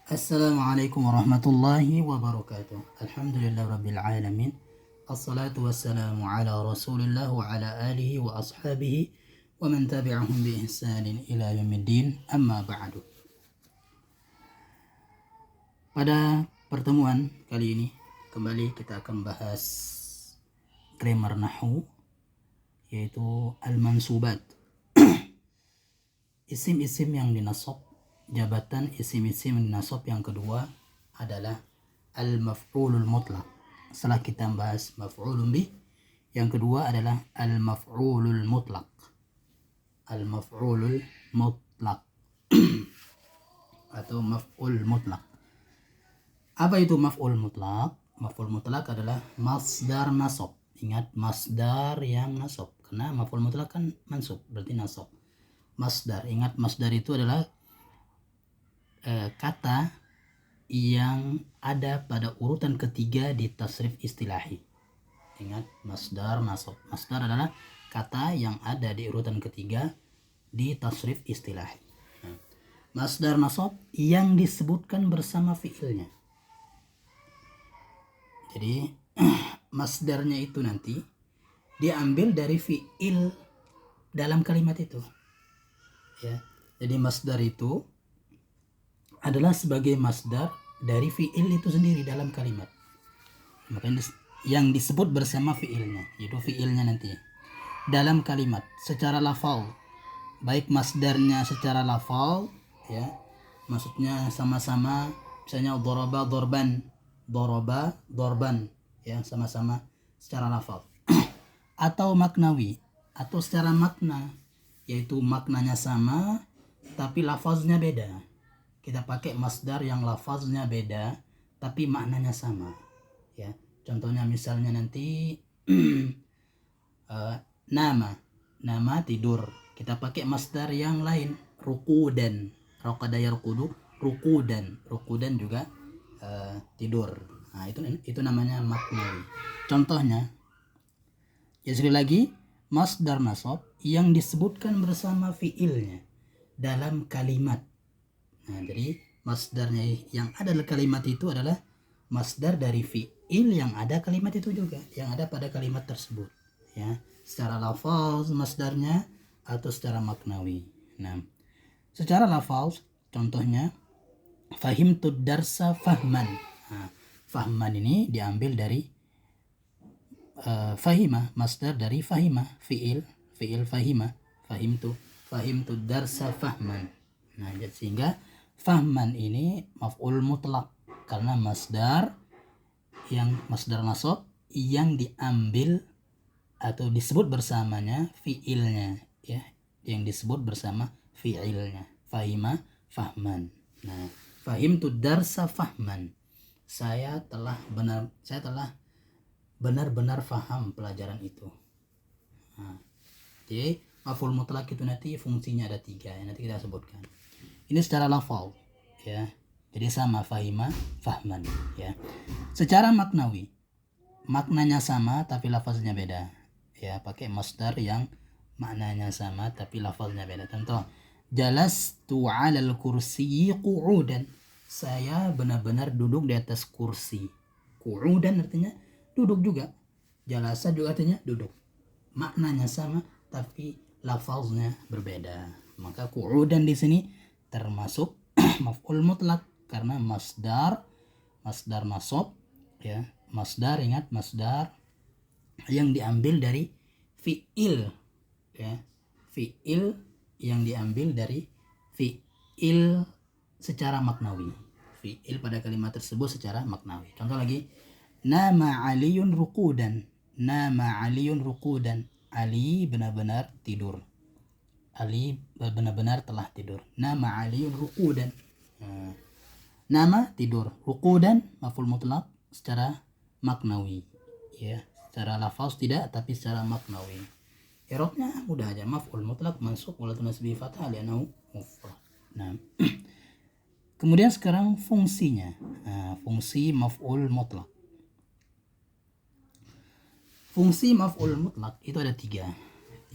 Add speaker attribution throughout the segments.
Speaker 1: Assalamualaikum warahmatullahi wabarakatuh. Alhamdulillah rabbil alamin. Assalatu wassalamu ala rasulillah wa ala alihi wa ashabihi wa man tabi'ahum bi ihsanin ila yaumiddin. Amma ba'du. Pada pertemuan kali ini kembali kita akan bahas grammar nahwu, yaitu al-mansubat. Isim-isim yang dinasab, jabatan isim-isim nasab yang kedua adalah al-maf'ulul mutlaq. Setelah kita bahas maf'ulun bih, yang kedua adalah al-maf'ulul mutlaq. Al-maf'ulul mutlaq atau maf'ul mutlaq. Apa itu maf'ul mutlaq? Maf'ul mutlaq adalah masdar nasab. Ingat, masdar yang nasab, karena maf'ul mutlaq kan mansub, berarti nasab. Masdar, ingat masdar itu adalah kata yang ada pada urutan ketiga di tasrif istilahi. Ingat, masdar nasab. Masdar adalah kata yang ada di urutan ketiga di tasrif istilahi. Masdar nasab yang disebutkan bersama fiilnya. Jadi masdarnya itu nanti diambil dari fiil dalam kalimat itu. Ya, jadi masdar itu adalah sebagai masdar dari fiil itu sendiri dalam kalimat. Makanya yang disebut bersama fiilnya, yaitu fiilnya nanti dalam kalimat secara lafal, baik masdarnya secara lafal, ya, maksudnya sama-sama, misalnya daraba dorban, daraba dorban, ya, sama-sama secara lafal, atau maknawi, atau secara makna, yaitu maknanya sama tapi lafaznya beda. Kita pakai masdar yang lafaznya beda tapi maknanya sama, ya. Contohnya misalnya nanti nama tidur, kita pakai masdar yang lain, rukudan, raqada yarqudu, rukudan juga tidur. Nah, itu namanya maknawi. Contohnya, ya, sekali lagi, masdar nasab yang disebutkan bersama fiilnya dalam kalimat. Nah, jadi masdarnya yang ada dalam kalimat itu adalah masdar dari fiil yang ada kalimat itu juga, yang ada pada kalimat tersebut, ya, secara lafaz masdarnya atau secara maknawi. Nah, secara lafaz contohnya fahimtu darsa fahman. Nah, fahman ini diambil dari fahima, masdar dari fahima, fiil fahima, fahimtu darsa fahman. Nah, sehingga fahman ini maf'ul mutlaq karena masdar nasab yang diambil atau disebut bersamanya fiilnya, ya, yang disebut bersama fiilnya. Fahima, fahman. Nah, fahimtu darsa fahman. Saya telah benar-benar faham pelajaran itu. Nah, jadi maf'ul mutlaq itu nanti fungsinya ada 3, yang nanti kita sebutkan. Ini secara lafal, ya. Jadi sama fahima, fahman, ya. Secara maknawi, maknanya sama tapi lafaznya beda, ya, pakai masdar yang maknanya sama tapi lafaznya beda. Contoh, jalastu 'alal kursiyyi qu'udan. Saya benar-benar duduk di atas kursi. Qu'udan artinya duduk juga. Jalasa juga artinya duduk. Maknanya sama tapi lafaznya berbeda. Maka qu'udan di sini termasuk maf'ul mutlaq karena masdar nasab, ya, masdar, ingat, masdar yang diambil dari fiil, ya, fiil yang diambil dari fiil secara maknawi, fiil pada kalimat tersebut secara maknawi. Contoh lagi, nama aliyun rukudan. Nama aliyun rukudan. Ali benar-benar tidur. Ali benar-benar telah tidur. Nama aliyun rukudan. Nama tidur, rukudan maf'ul mutlaq secara maknawi, ya, secara lafaz tidak tapi secara maknawi. I'rabnya mudah aja, maf'ul mutlaq mansub wa nasbi fathah li'annahu mufrad. Nah, kemudian sekarang fungsinya. Nah, fungsi maf'ul mutlaq. Fungsi maf'ul mutlaq itu ada 3.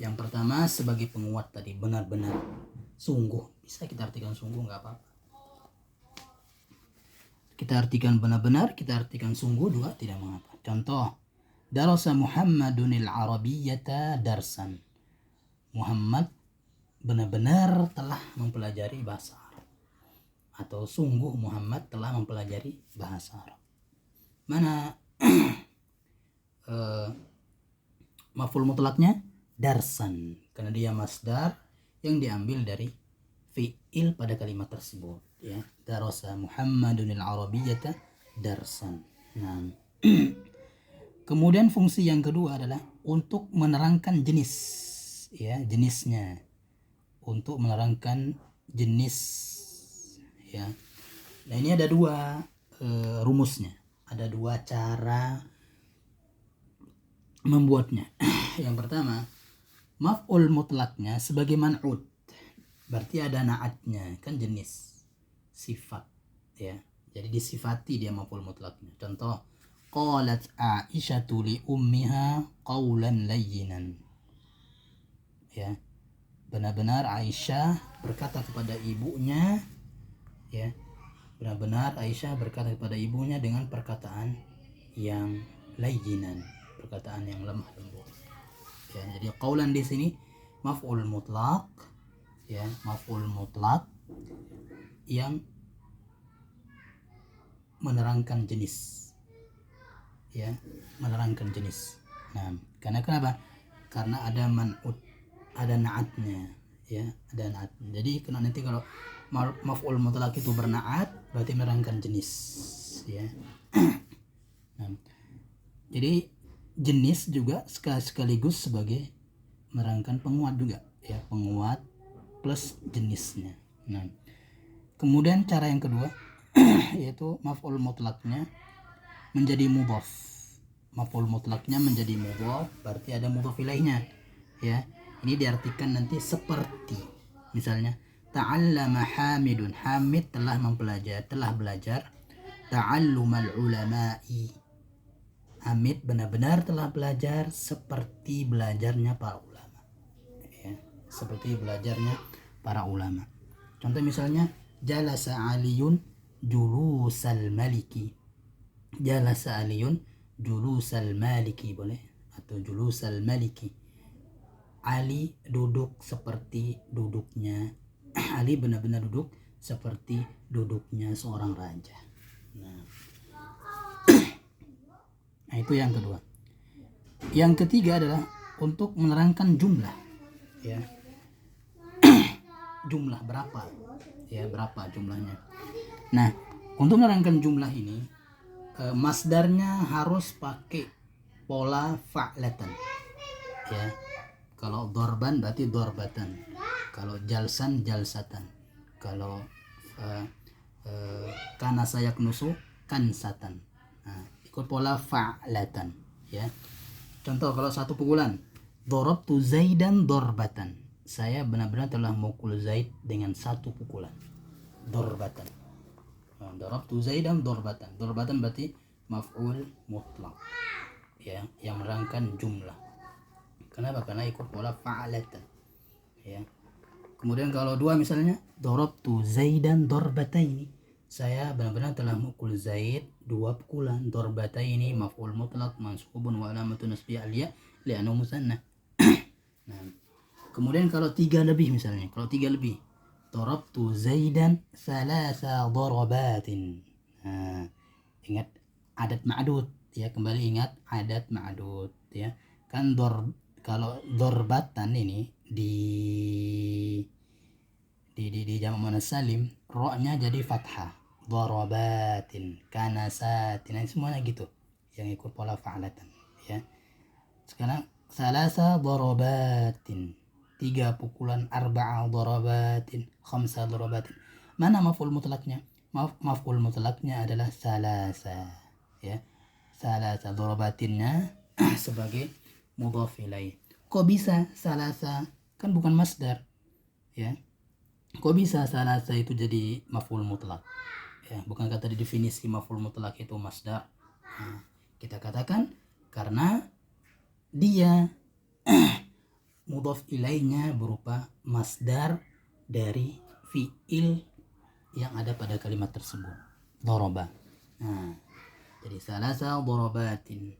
Speaker 1: Yang pertama sebagai penguat tadi, benar-benar, sungguh. Bisa kita artikan sungguh, nggak apa-apa. kita artikan benar-benar, kita artikan sungguh juga tidak mengapa. Contoh, darasa Muhammadunil Arabiyyata darsan. Muhammad benar-benar telah mempelajari bahasa Arab. Atau sungguh Muhammad telah mempelajari bahasa Arab. Mana maf'ul mutlaknya? Darsan, karena dia masdar yang diambil dari fi'il pada kalimat tersebut, ya. Darasa Muhammadunil Arabiyyata darsan. Nah, kemudian fungsi yang kedua adalah untuk menerangkan jenis, ya, jenisnya. Untuk menerangkan jenis, ya. Nah, ini ada dua rumusnya, ada dua cara membuatnya. Yang pertama, maf'ul mutlaknya sebagai man'ut, berarti ada na'atnya, kan jenis, sifat, ya. Jadi disifati dia maf'ul mutlaknya. Contoh, qalat Aisyatu li ummiha qawlan layyinan, ya. Benar-benar Aisyah berkata kepada ibunya, ya. Benar-benar Aisyah berkata kepada ibunya dengan perkataan yang layyinan, perkataan yang lemah lembut. Ya, jadi qaulan di sini maf'ul mutlak, ya, maf'ul mutlak yang menerangkan jenis, ya, menerangkan jenis. Nah, karena kenapa? Karena ada man'ut, ada na'atnya, ya, ada na'at. Jadi nanti kalau maf'ul mutlak itu berna'at, berarti menerangkan jenis, ya. Nah, jadi jenis juga sekaligus sebagai menerangkan penguat juga, ya, penguat plus jenisnya. Nah, kemudian cara yang kedua yaitu maf'ul mutlaknya menjadi mudhaf. Maf'ul mutlaknya menjadi mudhaf, berarti ada mudhaf ilaihnya, ya. Ini diartikan nanti seperti, misalnya ta'allama Hamidun, Hamid telah belajar ta'allumal ulama'i, Hamid benar-benar telah belajar seperti belajarnya para ulama, ya, seperti belajarnya para ulama. Contoh misalnya jalasa Aliyun julusal maliki, jalasa Aliyun julusal maliki, boleh, atau julusal maliki, Ali duduk seperti duduknya Ali benar-benar duduk seperti duduknya seorang raja. Nah, itu yang kedua. Yang ketiga adalah untuk menerangkan jumlah, ya. Jumlah berapa, ya, berapa jumlahnya. Nah, untuk menerangkan jumlah ini masdarnya harus pakai pola fa'latan, ya. Kalau dorban berarti dorbatan, kalau jalsan jalsatan, kalau kana sayak nusu kansatan. Nah, ikut pola fa'latan, ya. Contoh kalau satu pukulan, dorabtu zaidan dorbatan, saya benar-benar telah memukul Zaid dengan satu pukulan, dorbatan. Nah, dorabtu zaidan dorbatan, dorbatan berarti maf'ul mutlak, ya, yang menerangkan jumlah. Kenapa? Karena ikut pola fa'alatan, ya. Kemudian kalau dua misalnya dorabtu zaidan dorbataini, saya benar-benar telah memukul Zaid dua pukulan, dorbataini maf'ul mutlak mansubun wa alamatun nasbiyah aliyah li'annahu musanna. Nah, kemudian kalau tiga lebih misalnya, kalau tiga lebih dorabtu zaidan salasa dorobatin. Nah, ingat adat ma'dud, ya, kembali ingat adat ma'dud, ya. Kan kalau dorbatan ini di jamak muannas salim, ro-nya jadi fathah, dorobatin, kanasatin, semuanya gitu, yang ikut pola fa'alatan, ya. Sekarang salasa dorobatin, tiga pukulan, arba'a dorobatin, khamsa dorobatin. Mana maf'ul mutlaknya? Maf'ul mutlaknya adalah salasa, ya. Salasa dorobatinnya sebagai mudhaf ilaih. Kok bisa salasa? Kan bukan masdar, ya. Kok bisa salasa itu jadi maf'ul mutlak? Ya, bukan kata di definisi maf'ul mutlak itu masdar. Nah, kita katakan karena dia mudhaf ilaihnya berupa masdar dari fi'il yang ada pada kalimat tersebut. Doroba. Nah, jadi salasa dorobatin.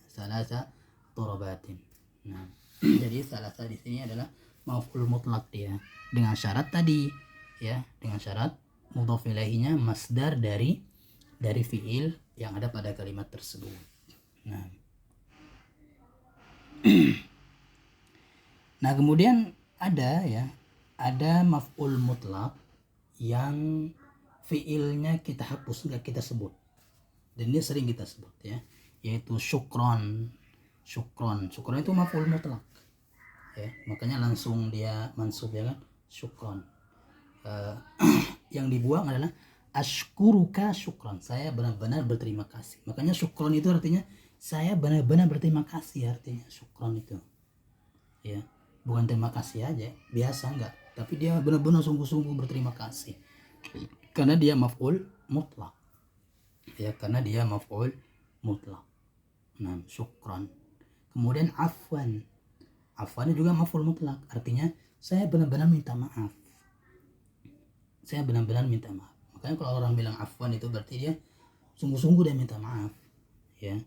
Speaker 1: Salasa dorobatin. Nah, jadi salasa di sini adalah maf'ul mutlak dia dengan syarat tadi ya, dengan syarat mudhaf ilaihinya masdar dari fiil yang ada pada kalimat tersebut. Nah, nah kemudian ada maf'ul mutlak yang fiilnya kita hapus, nggak kita sebut, dan ini sering kita sebut ya, yaitu syukron itu maf'ul mutlak ya, makanya langsung dia mansub ya kan, syukron. Yang dibuang adalah ashkuruka syukron, saya benar-benar berterima kasih. Makanya syukron itu artinya saya benar-benar berterima kasih, artinya syukron itu ya, bukan terima kasih aja biasa, enggak, tapi dia benar-benar sungguh-sungguh berterima kasih karena dia maf'ul mutlak ya, karena dia maf'ul mutlak. Nah, syukron. Kemudian afwan juga maf'ul mutlak, artinya saya benar-benar minta maaf, saya benar-benar minta maaf. Makanya kalau orang bilang afwan itu berarti dia sungguh-sungguh dia minta maaf ya,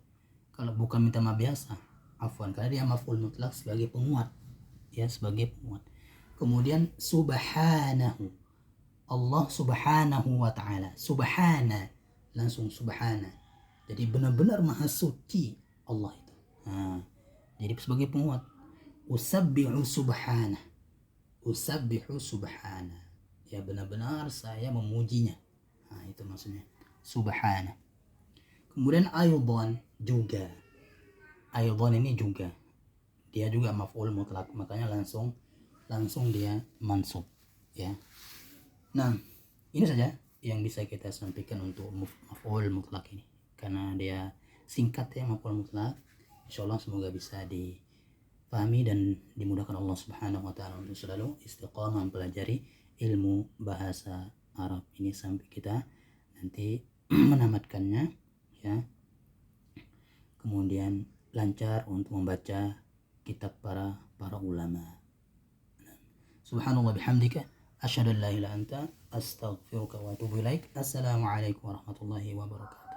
Speaker 1: kalau bukan minta maaf biasa, afwan, karena dia maf'ul mutlak sebagai penguat ya, sebagai penguat. Kemudian subhanahu, Allah subhanahu wa ta'ala, subhana langsung subhana, jadi benar-benar maha suci Allah itu. Nah, jadi sebagai penguat. Usabbihu subhana, usabbihu subhana, ya benar-benar saya memujinya. Nah, itu maksudnya subhana. Kemudian aydan juga, aydan ini juga dia juga maf'ul mutlak, makanya langsung dia mansub ya. Nah, ini saja yang bisa kita sampaikan untuk maf'ul mutlak ini, karena dia singkat ya, maf'ul mutlak. Insyaallah semoga bisa dipahami dan dimudahkan Allah Subhanahu wa taala untuk selalu istiqamah mempelajari ilmu bahasa Arab ini sampai kita nanti menamatkannya ya. Kemudian lancar untuk membaca kitab para ulama. Subhanallah bihamdika asyhadu an la ilaha illa anta astaghfiruka wa atubu ilaik. Assalamualaikum warahmatullahi wabarakatuh.